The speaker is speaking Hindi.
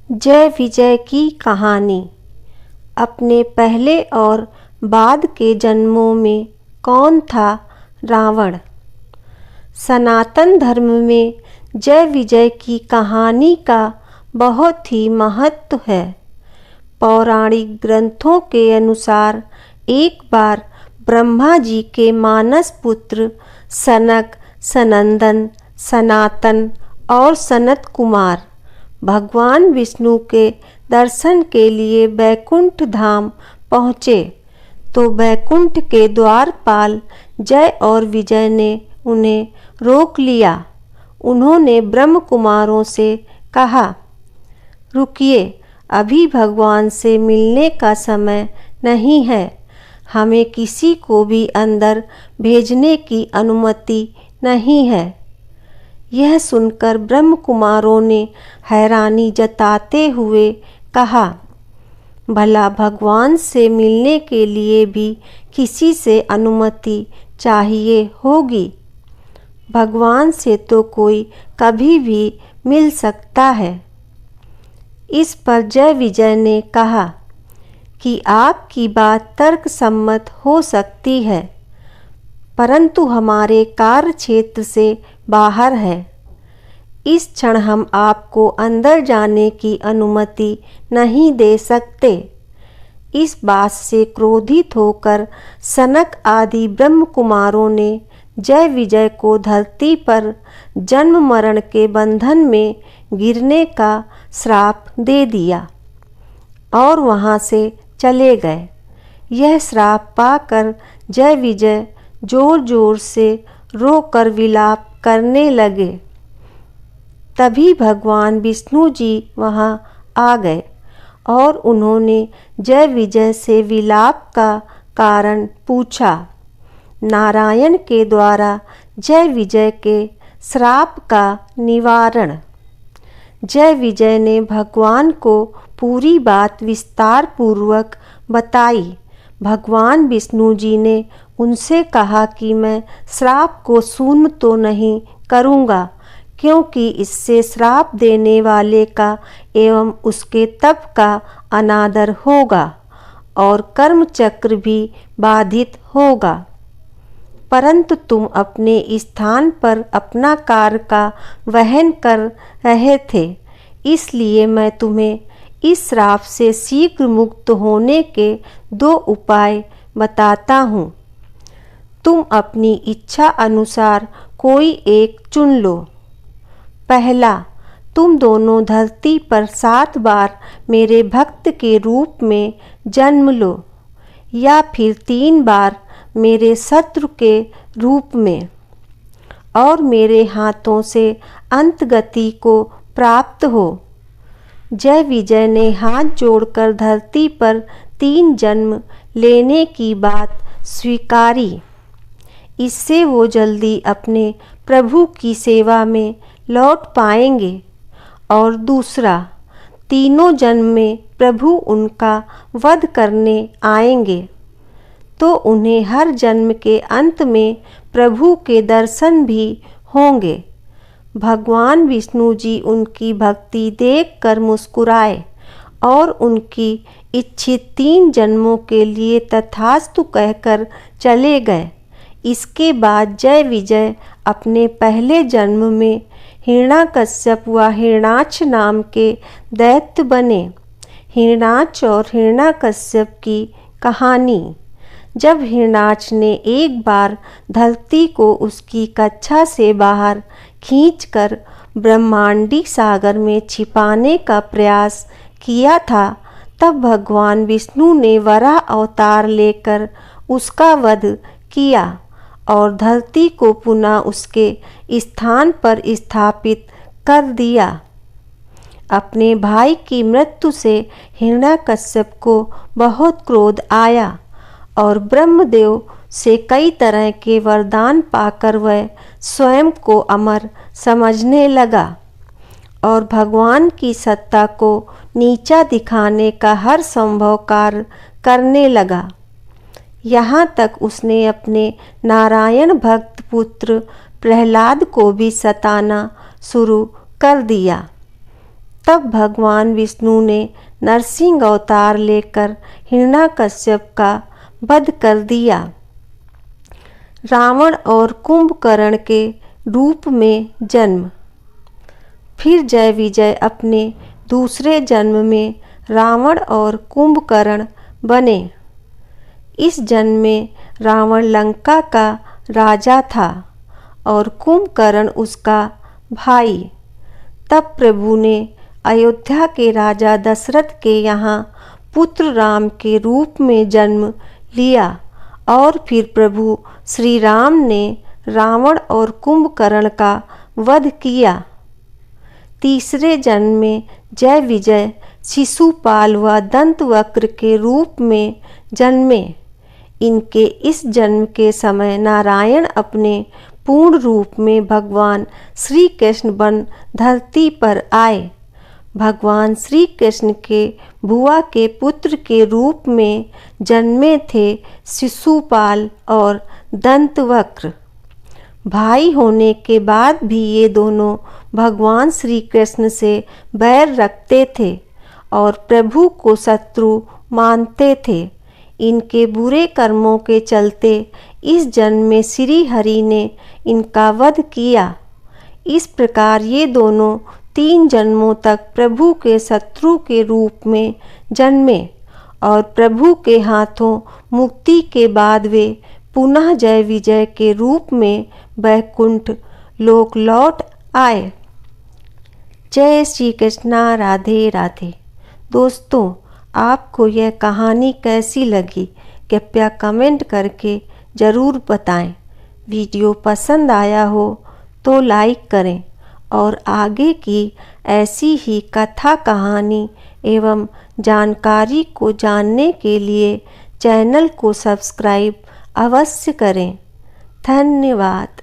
जय विजय की कहानी। अपने पहले और बाद के जन्मों में कौन था रावण। सनातन धर्म में जय विजय की कहानी का बहुत ही महत्व है। पौराणिक ग्रंथों के अनुसार एक बार ब्रह्मा जी के मानस पुत्र सनक, सनंदन, सनातन और सनत कुमार भगवान विष्णु के दर्शन के लिए बैकुंठ धाम पहुँचे तो बैकुंठ के द्वारपाल जय और विजय ने उन्हें रोक लिया। उन्होंने ब्रह्म कुमारों से कहा, रुकिए, अभी भगवान से मिलने का समय नहीं है। हमें किसी को भी अंदर भेजने की अनुमति नहीं है। यह सुनकर ब्रह्म कुमारों ने हैरानी जताते हुए कहा, भला भगवान से मिलने के लिए भी किसी से अनुमति चाहिए होगी। भगवान से तो कोई कभी भी मिल सकता है। इस पर जय विजय ने कहा कि आपकी बात तर्कसम्मत हो सकती है, परंतु हमारे कार्य क्षेत्र से बाहर है। इस क्षण हम आपको अंदर जाने की अनुमति नहीं दे सकते। इस बात से क्रोधित होकर सनक आदि ब्रह्म कुमारों ने जय विजय को धरती पर जन्म मरण के बंधन में गिरने का श्राप दे दिया और वहाँ से चले गए। यह श्राप पाकर जय विजय जोर जोर से रोकर विलाप करने लगे। तभी भगवान विष्णु जी वहाँ आ गए और उन्होंने जय विजय से विलाप का कारण पूछा। नारायण के द्वारा जय विजय के श्राप का निवारण। जय विजय ने भगवान को पूरी बात विस्तार पूर्वक बताई। भगवान विष्णु जी ने उनसे कहा कि मैं श्राप को शून्य तो नहीं करूँगा, क्योंकि इससे श्राप देने वाले का एवं उसके तप का अनादर होगा और कर्म चक्र भी बाधित होगा। परंतु तुम अपने स्थान पर अपना कार्य का वहन कर रहे थे, इसलिए मैं तुम्हें इस श्राप से शीघ्र मुक्त होने के 2 उपाय बताता हूँ। तुम अपनी इच्छा अनुसार कोई एक चुन लो। पहला, तुम दोनों धरती पर 7 बार मेरे भक्त के रूप में जन्म लो, या फिर 3 बार मेरे शत्रु के रूप में, और मेरे हाथों से अंत गति को प्राप्त हो। जय विजय ने हाथ जोड़कर धरती पर 3 जन्म लेने की बात स्वीकारी। इससे वो जल्दी अपने प्रभु की सेवा में लौट पाएंगे। और दूसरा, तीनों जन्म में प्रभु उनका वध करने आएंगे, तो उन्हें हर जन्म के अंत में प्रभु के दर्शन भी होंगे। भगवान विष्णु जी उनकी भक्ति देखकर मुस्कुराए और उनकी इच्छित 3 जन्मों के लिए तथास्तु कहकर चले गए। इसके बाद जय विजय अपने पहले जन्म में हिरण्याकश्यप व हिरण्याक्ष नाम के दैत्य बने। हिरण्याक्ष और हिरण्याकश्यप की कहानी। जब हिरण्याक्ष ने एक बार धरती को उसकी कक्षा से बाहर खींचकर ब्रह्मांडी सागर में छिपाने का प्रयास किया था, तब भगवान विष्णु ने वराह अवतार लेकर उसका वध किया और धरती को पुनः उसके स्थान पर स्थापित कर दिया। अपने भाई की मृत्यु से हिरण्याकश्यप को बहुत क्रोध आया और ब्रह्मदेव से कई तरह के वरदान पाकर वह स्वयं को अमर समझने लगा और भगवान की सत्ता को नीचा दिखाने का हर संभव कार्य करने लगा। यहाँ तक उसने अपने नारायण भक्त पुत्र प्रहलाद को भी सताना शुरू कर दिया। तब भगवान विष्णु ने नरसिंह अवतार लेकर हिरण्याकश्यप का वध कर दिया। रावण और कुंभकर्ण के रूप में जन्म। फिर जय विजय अपने दूसरे जन्म में रावण और कुंभकर्ण बने। इस जन्म में रावण लंका का राजा था और कुंभकर्ण उसका भाई। तब प्रभु ने अयोध्या के राजा दशरथ के यहाँ पुत्र राम के रूप में जन्म लिया और फिर प्रभु श्री राम ने रावण और कुंभकर्ण का वध किया। तीसरे जन्म में जय विजय शिशुपाल व दंतवक्र के रूप में जन्मे। इनके इस जन्म के समय नारायण अपने पूर्ण रूप में भगवान श्री कृष्ण बन धरती पर आए। भगवान श्री कृष्ण के बुआ के पुत्र के रूप में जन्मे थे शिशुपाल और दंतवक्र। भाई होने के बाद भी ये दोनों भगवान श्री कृष्ण से बैर रखते थे और प्रभु को शत्रु मानते थे। इनके बुरे कर्मों के चलते इस जन्म में श्री हरि ने इनका वध किया। इस प्रकार ये दोनों 3 जन्मों तक प्रभु के शत्रु के रूप में जन्मे और प्रभु के हाथों मुक्ति के बाद वे पुनः जय विजय के रूप में वैकुंठ लोक लौट आए। जय श्री कृष्णा। राधे राधे। दोस्तों, आपको यह कहानी कैसी लगी कृपया कमेंट करके ज़रूर बताएं। वीडियो पसंद आया हो तो लाइक करें और आगे की ऐसी ही कथा कहानी एवं जानकारी को जानने के लिए चैनल को सब्सक्राइब अवश्य करें। धन्यवाद।